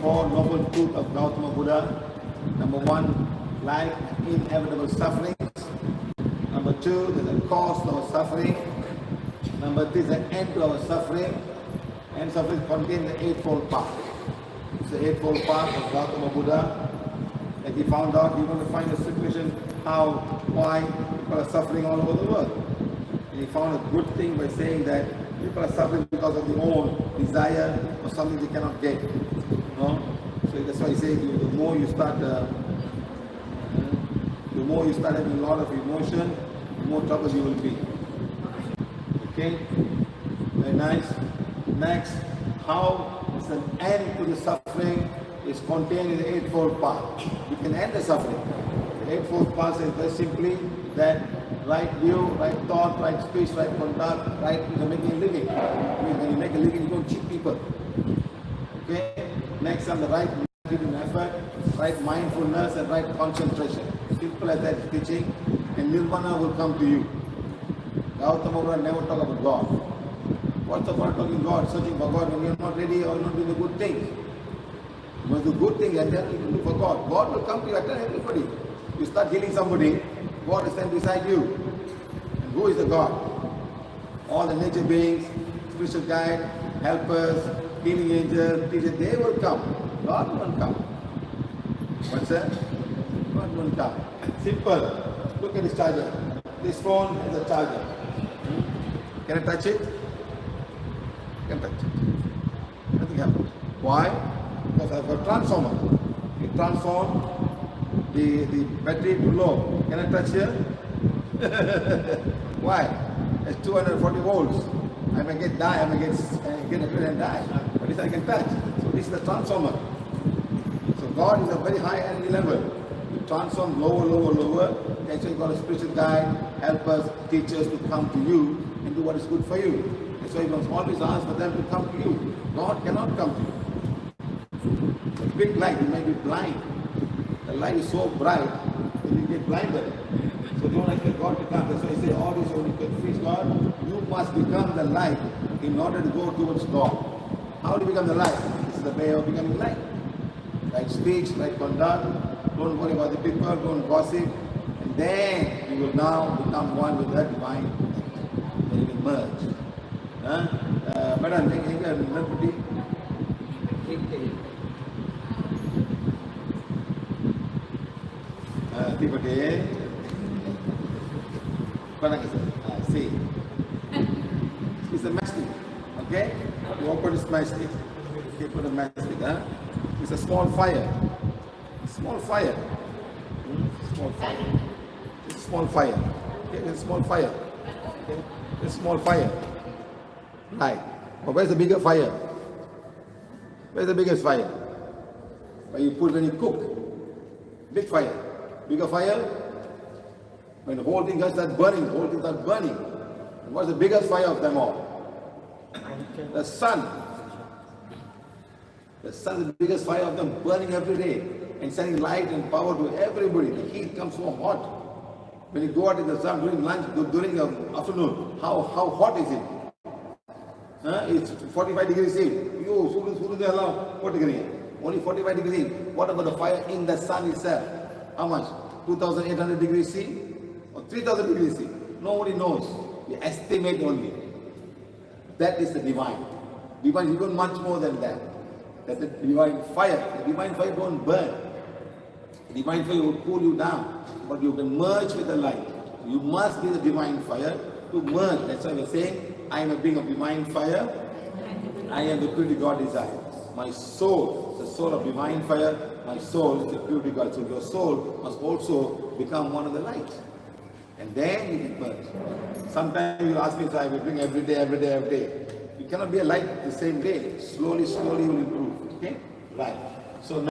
four noble truths of Gautama Buddha. Number one, life inevitable sufferings. Number two, there's a cause to our suffering. Number three, the end to our suffering. And suffering contains the eightfold path. It's the eightfold path of Gautama Buddha. Like he found out, he wanted to find a situation how, why people are suffering all over the world. And he found a good thing by saying that people are suffering because of their own desire or something they cannot get. No? So that's why he says the more you start having a lot of emotion, the more trouble you will be. Okay? Very nice. Next, how is an end to the suffering is contained in the eightfold path. You can end the suffering. The eightfold path is very simply that right view, right thought, right speech, right conduct, right making a living. When you make a living, you don't cheat people. Okay? Next on the right attitude and effort, right mindfulness and right concentration. Simple as that is teaching, and nirvana will come to you. Gautama Buddha never talk about God. What's the point of talking God, searching for God when you're not ready or not doing the good things? You must do good things and then you can look for God. God will come to you. I tell everybody. You start healing somebody, God is standing beside you. And who is the God? All the nature beings, spiritual guide, helpers, healing angels, teachers, they will come. God won't come. What's that? God won't come. Simple. Look at this charger. This phone is a charger. Can I touch it? Can touch it. Nothing happens. Why? Because I've got a transformer. It transforms the battery to low. Can I touch here? Why? It's 240 volts. I may get a pill and die. But this I can touch. So this is the transformer. So God is a very high energy level. You transform lower. That's why you got a spiritual guide, helpers, teachers to come to you and do what is good for you. That's why you must always ask for them to come to you. God cannot come to you. It's a big light, you may be blind. The light is so bright that you get blinded. So don't expect God to come. That's why I say all this when you confess God, you must become the light in order to go towards God. How do you become the light? This is the way of becoming light. Right speech, right conduct, don't worry about the people, don't gossip. And then you will now become one with that divine light. Then you will merge. Madam, see. It's a mastic, okay? You open this mastic. Okay, put a mastic, It's a small fire. Small fire. Small fire. It's a small fire. Okay, it's a small fire. Okay, it's a small fire. Right. But where's the bigger fire? Where's the biggest fire? Where you put when you cook. Big fire. Bigger fire. When the whole thing starts burning, the whole thing starts burning. And what's the biggest fire of them all? The sun. The sun is the biggest fire of them, burning every day and sending light and power to everybody. The heat comes so hot. When you go out in the sun during lunch, during the afternoon, how hot is it? It's 45 degrees C. What degree? Only 45 degrees. What about the fire in the sun itself? How much? 2,800 degrees C or 3,000 degrees C? Nobody knows. We estimate only. That is the divine. Divine is even much more than that. That's the divine fire. The divine fire don't burn. The divine fire will cool you down. But you can merge with the light. You must be the divine fire to merge. That's why we're saying, I am a being of divine fire. I am the purity God desire. My soul, the soul of divine fire, my soul is the purity God. So your soul must also become one of the lights. And then you can merge. Sometimes you ask me, so I will drink every day. You cannot be a light the same day. Slowly you will improve. Okay? Right. So now